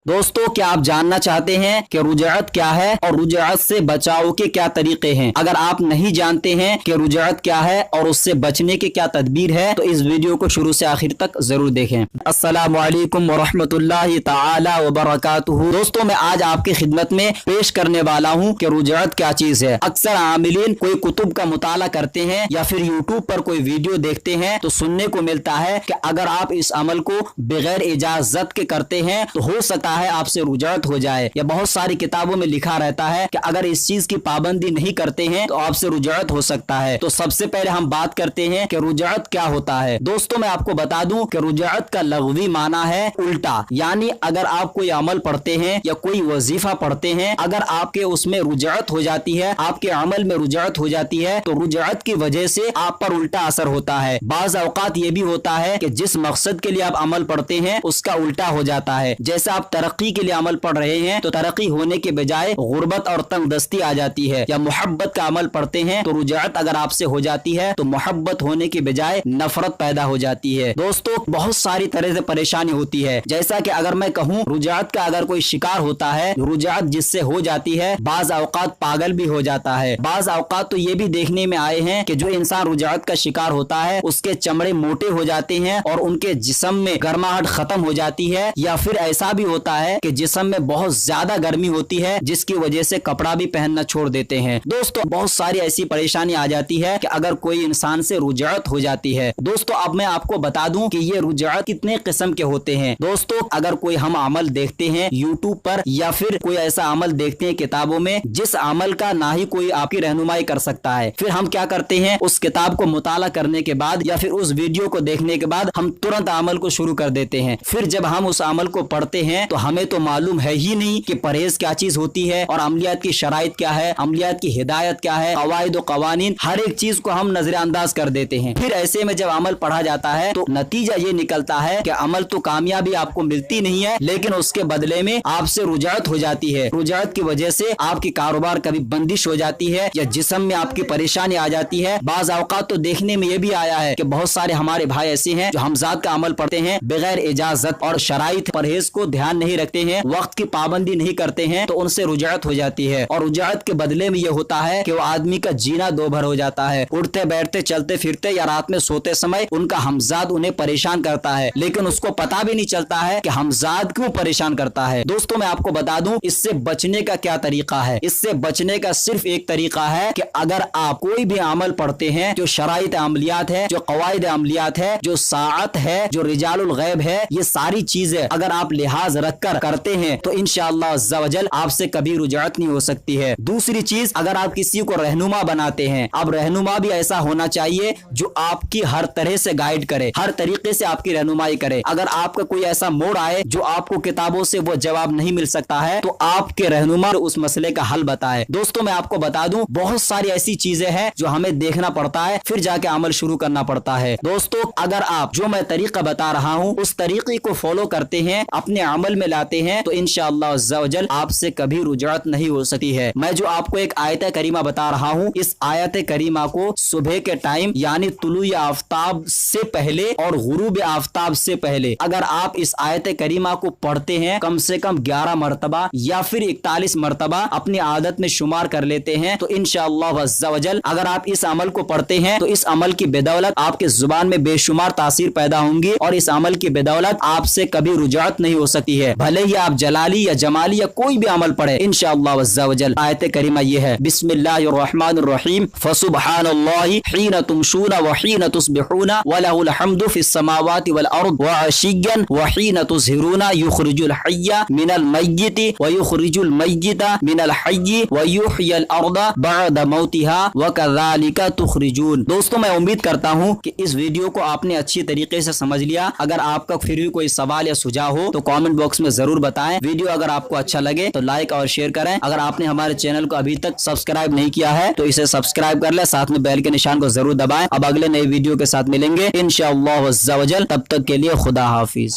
दोस्तों, क्या आप जानना चाहते हैं कि रुजअत क्या है और रुजअत से बचाव के क्या तरीके हैं? अगर आप नहीं जानते हैं कि रुजअत क्या है और उससे बचने के क्या तदबीर है तो इस वीडियो को शुरू से आखिर तक जरूर देखें। अस्सलामु अलैकुम वरहमतुल्लाहि तआला वबरकातुहू। दोस्तों, मैं आज आपकी खिदमत में पेश करने वाला हूँ कि रुजअत क्या चीज है। अक्सर आमिलीन कोई कुतुब का मुताला करते हैं या फिर यूट्यूब पर कोई वीडियो देखते हैं तो सुनने को मिलता है कि अगर आप इस अमल को बगैर इजाजत के करते हैं तो हो सकता है आपसे रुजअत हो जाए, या बहुत सारी किताबों में लिखा रहता है कि अगर इस चीज की पाबंदी नहीं करते हैं तो आपसे रुजअत हो सकता है। तो सबसे पहले हम बात करते हैं कि रुजअत क्या होता है। दोस्तों, मैं आपको बता दूं कि रुजअत का लग़वी माना है उल्टा, यानी अगर आप कोई अमल पढ़ते हैं या कोई वजीफा पढ़ते हैं, अगर आपके उसमें रुजअत हो जाती है, आपके अमल में रुजअत हो जाती है तो रुजअत की वजह से आप पर उल्टा असर होता है। बाज़ औक़ात ये भी होता है कि जिस मकसद के लिए आप अमल पढ़ते हैं उसका उल्टा हो जाता है। जैसे आप तरक्की के लिए अमल पढ़ रहे हैं तो तरक्की होने के बजाय गुर्बत और तंगदस्ती आ जाती है, या मोहब्बत का अमल पढ़ते हैं तो रुजअत अगर आपसे हो जाती है तो मोहब्बत होने के बजाय नफरत पैदा हो जाती है। दोस्तों, बहुत सारी तरह से परेशानी होती है। जैसा कि अगर मैं कहूँ रुजअत का अगर कोई शिकार होता है, रुजअत जिससे हो जाती है, बाज़ औक़ात पागल भी हो जाता है। बाज़ औक़ात तो ये भी देखने में आए हैं कि जो इंसान रुजअत का शिकार होता है उसके चमड़े मोटे हो जाते हैं और उनके जिस्म में गर्माहट खत्म हो जाती है, या फिर ऐसा भी होता है कि जिस्म में बहुत ज्यादा गर्मी होती है जिसकी वजह से कपड़ा भी पहनना छोड़ देते हैं। दोस्तों, बहुत सारी ऐसी परेशानी आ जाती है कि अगर कोई इंसान से रुजअत हो जाती है। दोस्तों, अब मैं आपको बता दूं कि ये रुजअत कितने किस्म के होते हैं। दोस्तों, अगर कोई हम अमल देखते हैं यूट्यूब पर या फिर कोई ऐसा अमल देखते हैं किताबों में जिस अमल का ना ही कोई आपकी रहनुमाई कर सकता है, फिर हम क्या करते हैं, उस किताब को मुताला करने के बाद या फिर उस वीडियो को देखने के बाद हम तुरंत अमल को शुरू कर देते हैं। फिर जब हम उस अमल को पढ़ते हैं तो हमें तो मालूम है ही नहीं कि परहेज क्या चीज होती है और अमलियात की शराइत क्या है, अमलियात की हिदायत क्या है, कवायद और कवानीन, हर एक चीज को हम नजरअंदाज कर देते हैं। फिर ऐसे में जब अमल पढ़ा जाता है तो नतीजा ये निकलता है कि अमल तो कामयाबी आपको मिलती नहीं है, लेकिन उसके बदले में आपसे रुजअत हो जाती है। रुजअत की वजह से आपकी कारोबार कभी बंदिश हो जाती है या जिस्म में आपकी परेशानी आ जाती है। बाज़ औक़ात तो देखने में ये भी आया है कि बहुत सारे हमारे भाई ऐसे हैं जो हमजाद का अमल पढ़ते हैं बगैर इजाजत और शराइत परहेज को ध्यान नहीं रखते हैं, वक्त की पाबंदी नहीं करते हैं, तो उनसे रुजअत हो जाती है। और रुजअत के बदले में ये होता है कि वो आदमी का जीना दो भर हो जाता है। उठते बैठते चलते फिरते या रात में सोते समय उनका हमजाद उन्हें परेशान करता है, लेकिन उसको पता भी नहीं चलता है कि हमजाद क्यों परेशान करता है। दोस्तों, मैं आपको बता दूं इससे बचने का क्या तरीका है। इससे बचने का सिर्फ एक तरीका है कि अगर आप कोई भी अमल पढ़ते हैं जो शराइत अमलियात है, जो कवायद अमलियात है, जो साअत है, जो रिजालुल गैब है, ये सारी चीजें अगर आप लिहाज रखकर करते हैं तो इंशाअल्लाह अज़्ज़ा वजल आपसे कभी रुजअत नहीं हो सकती है। दूसरी चीज, अगर आप किसी को रहनुमा बनाते हैं, अब रहनुमा भी ऐसा होना चाहिए जो आपकी हर तरह से गाइड करे, हर तरीके से आपकी रहनुमाई करे। अगर आपका कोई ऐसा मोड़ आए जो आपको किताबों से वो जवाब नहीं मिल सकता है तो आपके रहनुमा उस मसले का हल बताए। दोस्तों, मैं आपको बता दूं बहुत सारी ऐसी चीजें हैं जो हमें देखना पड़ता है, फिर जाके अमल शुरू करना पड़ता है। दोस्तों, अगर आप जो मैं तरीका बता रहा हूँ उस तरीके को फॉलो करते हैं, अपने अमल में लाते हैं तो इंशाअल्लाह अज़्ज़ा वजल आपसे कभी रुजअत नहीं हो सकती है। मैं जो आपको एक आयत करीमा बता रहा हूँ, इस आयत करीमा को सुबह के टाइम यानी तुलुए आफ्ताब से पहले और गुरूब आफ्ताब से पहले अगर आप इस आयत करीमा को पढ़ते हैं कम से कम 11 मरतबा या फिर 41 मरतबा अपनी आदत में शुमार कर लेते हैं तो इंशाअल्लाह अज़्ज़ा वजल अगर आप इस अमल को पढ़ते हैं तो इस अमल की बदौलत आपके जुबान में बेशुमार तासीर पैदा होंगी और इस अमल की बदौलत आपसे कभी रुजअत नहीं हो सकती है। भले ही आप जलाली या जमाली या कोई भी अमल पढ़े, इंशाअल्लाह अज़्ज़ा वजल। आयत करीमा ये है, बिस्मिल्लाहिर्रहमानिर्रहीम, फसुब्हानल्लाहि हीन तुमशूना व हीन तुस्बिहूना व लहुल हम्दु फिस समावाति वल अर्द व अशिय्यन व हीन तुज़हिरूना युखरिजुल हय्य मिनल मय्यिति व युखरिजुल मय्यिता मिनल हय्यि व युहयिल अर्द बअद मौतिहा व कज़ालिका तुखरिजून। दोस्तों, मैं उम्मीद करता हूँ कि इस वीडियो को आपने अच्छी तरीके से समझ लिया। अगर आपका फिर भी कोई सवाल या सुझाव हो तो कमेंट बॉक्स में जरूर बताएं। वीडियो अगर आपको अच्छा लगे तो लाइक और शेयर करें। अगर आपने हमारे चैनल को अभी तक सब्सक्राइब नहीं किया है तो इसे सब्सक्राइब कर ले, साथ में बेल के निशान को जरूर दबाएं। अब अगले नए वीडियो के साथ मिलेंगे इंशाअल्लाह अज़्ज़ा वजल। तब तक के लिए खुदा हाफिज।